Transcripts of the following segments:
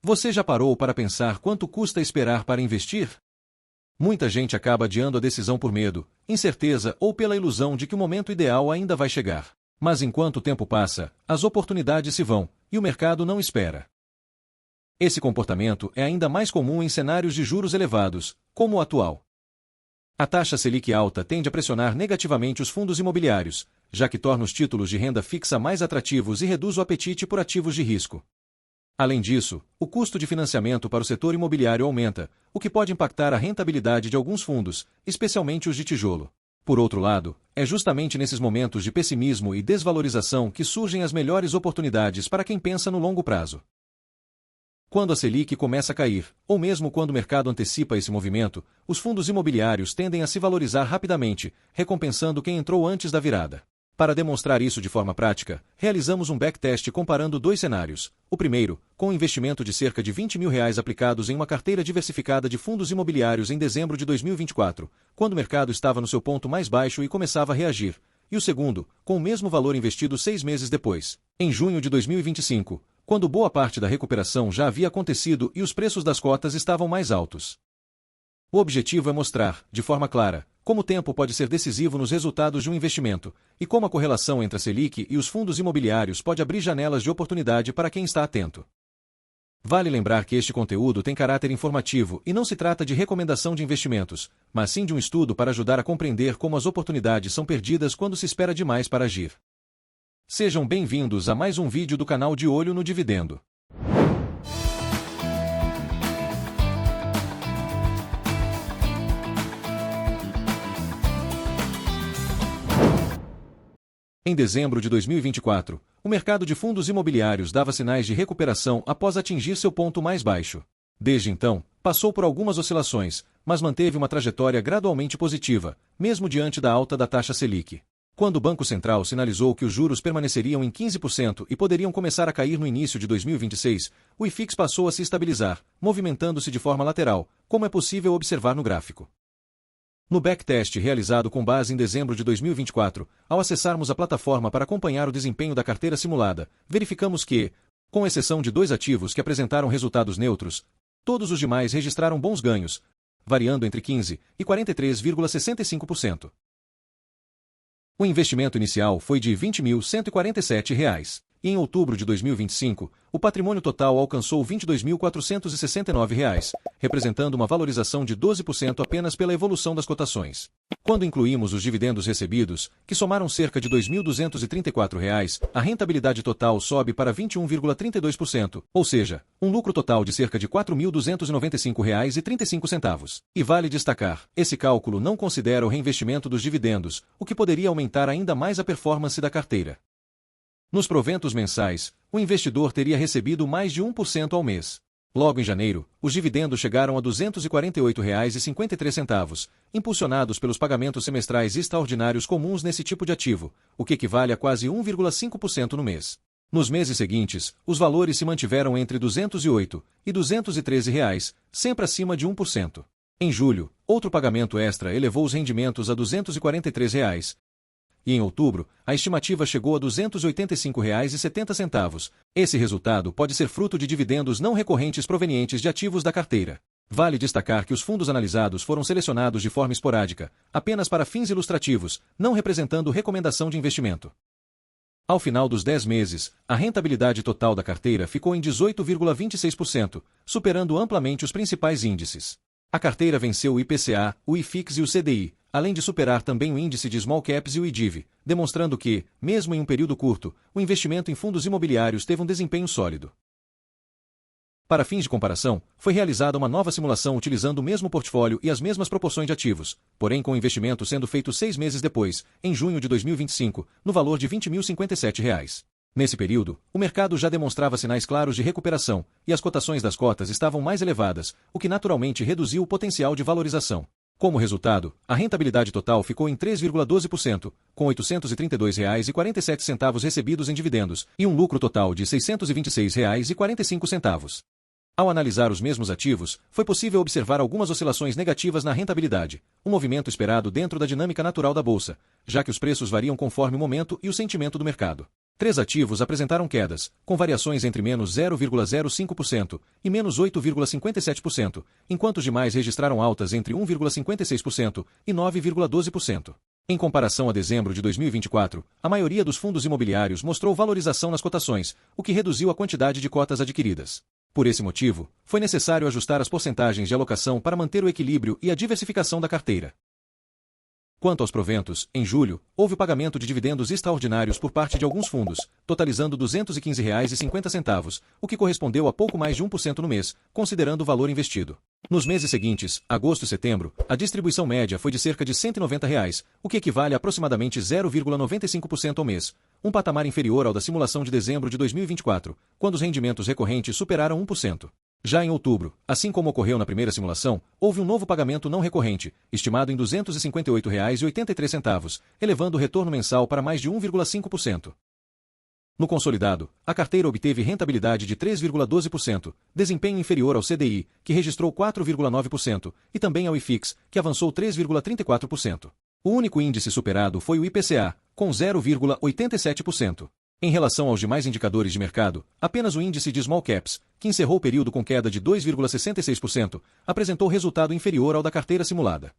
Você já parou para pensar quanto custa esperar para investir? Muita gente acaba adiando a decisão por medo, incerteza ou pela ilusão de que o momento ideal ainda vai chegar. Mas enquanto o tempo passa, as oportunidades se vão, e o mercado não espera. Esse comportamento é ainda mais comum em cenários de juros elevados, como o atual. A taxa Selic alta tende a pressionar negativamente os fundos imobiliários, já que torna os títulos de renda fixa mais atrativos e reduz o apetite por ativos de risco. Além disso, o custo de financiamento para o setor imobiliário aumenta, o que pode impactar a rentabilidade de alguns fundos, especialmente os de tijolo. Por outro lado, é justamente nesses momentos de pessimismo e desvalorização que surgem as melhores oportunidades para quem pensa no longo prazo. Quando a Selic começa a cair, ou mesmo quando o mercado antecipa esse movimento, os fundos imobiliários tendem a se valorizar rapidamente, recompensando quem entrou antes da virada. Para demonstrar isso de forma prática, realizamos um backtest comparando dois cenários. O primeiro, com um investimento de cerca de R$20 mil aplicados em uma carteira diversificada de fundos imobiliários em dezembro de 2024, quando o mercado estava no seu ponto mais baixo e começava a reagir. E o segundo, com o mesmo valor investido 6 meses depois, em junho de 2025, quando boa parte da recuperação já havia acontecido e os preços das cotas estavam mais altos. O objetivo é mostrar, de forma clara, como o tempo pode ser decisivo nos resultados de um investimento, e como a correlação entre a Selic e os fundos imobiliários pode abrir janelas de oportunidade para quem está atento. Vale lembrar que este conteúdo tem caráter informativo e não se trata de recomendação de investimentos, mas sim de um estudo para ajudar a compreender como as oportunidades são perdidas quando se espera demais para agir. Sejam bem-vindos a mais um vídeo do canal De Olho no Dividendo. Em dezembro de 2024, o mercado de fundos imobiliários dava sinais de recuperação após atingir seu ponto mais baixo. Desde então, passou por algumas oscilações, mas manteve uma trajetória gradualmente positiva, mesmo diante da alta da taxa Selic. Quando o Banco Central sinalizou que os juros permaneceriam em 15% e poderiam começar a cair no início de 2026, o IFIX passou a se estabilizar, movimentando-se de forma lateral, como é possível observar no gráfico. No backtest realizado com base em dezembro de 2024, ao acessarmos a plataforma para acompanhar o desempenho da carteira simulada, verificamos que, com exceção de 2 ativos que apresentaram resultados neutros, todos os demais registraram bons ganhos, variando entre 15% e 43,65%. O investimento inicial foi de R$ 20.147, e em outubro de 2025, o patrimônio total alcançou R$ 22.469, representando uma valorização de 12% apenas pela evolução das cotações. Quando incluímos os dividendos recebidos, que somaram cerca de R$ 2.234, a rentabilidade total sobe para 21,32%, ou seja, um lucro total de cerca de R$ 4.295,35. E vale destacar, esse cálculo não considera o reinvestimento dos dividendos, o que poderia aumentar ainda mais a performance da carteira. Nos proventos mensais, o investidor teria recebido mais de 1% ao mês. Logo em janeiro, os dividendos chegaram a R$ 248,53, impulsionados pelos pagamentos semestrais extraordinários comuns nesse tipo de ativo, o que equivale a quase 1,5% no mês. Nos meses seguintes, os valores se mantiveram entre R$ 208 e R$ 213, sempre acima de 1%. Em julho, outro pagamento extra elevou os rendimentos a R$ 243, e em outubro, a estimativa chegou a R$ 285,70. Esse resultado pode ser fruto de dividendos não recorrentes provenientes de ativos da carteira. Vale destacar que os fundos analisados foram selecionados de forma esporádica, apenas para fins ilustrativos, não representando recomendação de investimento. Ao final dos 10 meses, a rentabilidade total da carteira ficou em 18,26%, superando amplamente os principais índices. A carteira venceu o IPCA, o IFIX e o CDI, além de superar também o índice de Small Caps e o IDIV, demonstrando que, mesmo em um período curto, o investimento em fundos imobiliários teve um desempenho sólido. Para fins de comparação, foi realizada uma nova simulação utilizando o mesmo portfólio e as mesmas proporções de ativos, porém com o investimento sendo feito 6 meses depois, em junho de 2025, no valor de R$ 20.057. Nesse período, o mercado já demonstrava sinais claros de recuperação, e as cotações das cotas estavam mais elevadas, o que naturalmente reduziu o potencial de valorização. Como resultado, a rentabilidade total ficou em 3,12%, com R$ 832,47 recebidos em dividendos, e um lucro total de R$ 626,45. Ao analisar os mesmos ativos, foi possível observar algumas oscilações negativas na rentabilidade, um movimento esperado dentro da dinâmica natural da bolsa, já que os preços variam conforme o momento e o sentimento do mercado. Três ativos apresentaram quedas, com variações entre menos 0,05% e menos 8,57%, enquanto os demais registraram altas entre 1,56% e 9,12%. Em comparação a dezembro de 2024, a maioria dos fundos imobiliários mostrou valorização nas cotações, o que reduziu a quantidade de cotas adquiridas. Por esse motivo, foi necessário ajustar as porcentagens de alocação para manter o equilíbrio e a diversificação da carteira. Quanto aos proventos, em julho, houve o pagamento de dividendos extraordinários por parte de alguns fundos, totalizando R$ 215,50, o que correspondeu a pouco mais de 1% no mês, considerando o valor investido. Nos meses seguintes, agosto e setembro, a distribuição média foi de cerca de R$ 190, o que equivale a aproximadamente 0,95% ao mês, um patamar inferior ao da simulação de dezembro de 2024, quando os rendimentos recorrentes superaram 1%. Já em outubro, assim como ocorreu na primeira simulação, houve um novo pagamento não recorrente, estimado em R$ 258,83, elevando o retorno mensal para mais de 1,5%. No consolidado, a carteira obteve rentabilidade de 3,12%, desempenho inferior ao CDI, que registrou 4,9%, e também ao IFIX, que avançou 3,34%. O único índice superado foi o IPCA, com 0,87%. Em relação aos demais indicadores de mercado, apenas o índice de Small Caps, que encerrou o período com queda de 2,66%, apresentou resultado inferior ao da carteira simulada.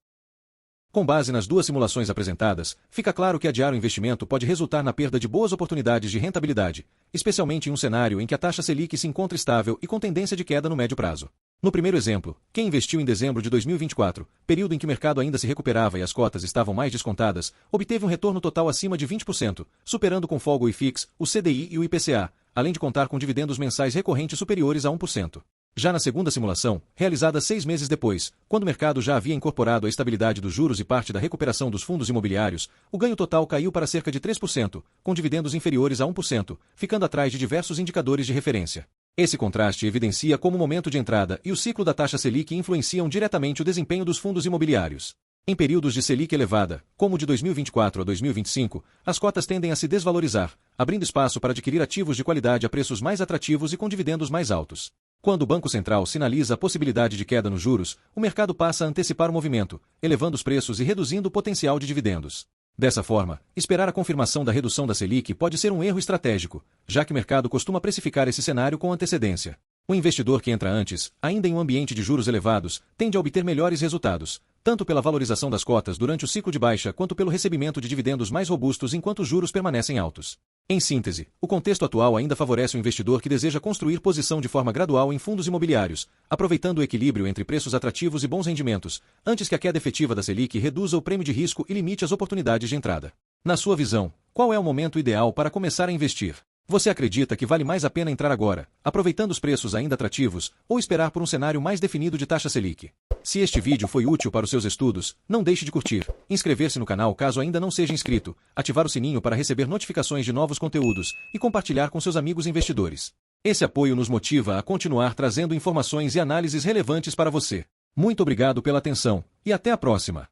Com base nas duas simulações apresentadas, fica claro que adiar o investimento pode resultar na perda de boas oportunidades de rentabilidade, especialmente em um cenário em que a taxa Selic se encontra estável e com tendência de queda no médio prazo. No primeiro exemplo, quem investiu em dezembro de 2024, período em que o mercado ainda se recuperava e as cotas estavam mais descontadas, obteve um retorno total acima de 20%, superando com folga o IFIX, o CDI e o IPCA, além de contar com dividendos mensais recorrentes superiores a 1%. Já na segunda simulação, realizada 6 meses depois, quando o mercado já havia incorporado a estabilidade dos juros e parte da recuperação dos fundos imobiliários, o ganho total caiu para cerca de 3%, com dividendos inferiores a 1%, ficando atrás de diversos indicadores de referência. Esse contraste evidencia como o momento de entrada e o ciclo da taxa Selic influenciam diretamente o desempenho dos fundos imobiliários. Em períodos de Selic elevada, como o de 2024 a 2025, as cotas tendem a se desvalorizar, abrindo espaço para adquirir ativos de qualidade a preços mais atrativos e com dividendos mais altos. Quando o Banco Central sinaliza a possibilidade de queda nos juros, o mercado passa a antecipar o movimento, elevando os preços e reduzindo o potencial de dividendos. Dessa forma, esperar a confirmação da redução da Selic pode ser um erro estratégico, já que o mercado costuma precificar esse cenário com antecedência. O investidor que entra antes, ainda em um ambiente de juros elevados, tende a obter melhores resultados, tanto pela valorização das cotas durante o ciclo de baixa quanto pelo recebimento de dividendos mais robustos enquanto os juros permanecem altos. Em síntese, o contexto atual ainda favorece o investidor que deseja construir posição de forma gradual em fundos imobiliários, aproveitando o equilíbrio entre preços atrativos e bons rendimentos, antes que a queda efetiva da Selic reduza o prêmio de risco e limite as oportunidades de entrada. Na sua visão, qual é o momento ideal para começar a investir? Você acredita que vale mais a pena entrar agora, aproveitando os preços ainda atrativos, ou esperar por um cenário mais definido de taxa Selic? Se este vídeo foi útil para os seus estudos, não deixe de curtir, inscrever-se no canal caso ainda não seja inscrito, ativar o sininho para receber notificações de novos conteúdos e compartilhar com seus amigos investidores. Esse apoio nos motiva a continuar trazendo informações e análises relevantes para você. Muito obrigado pela atenção, e até a próxima!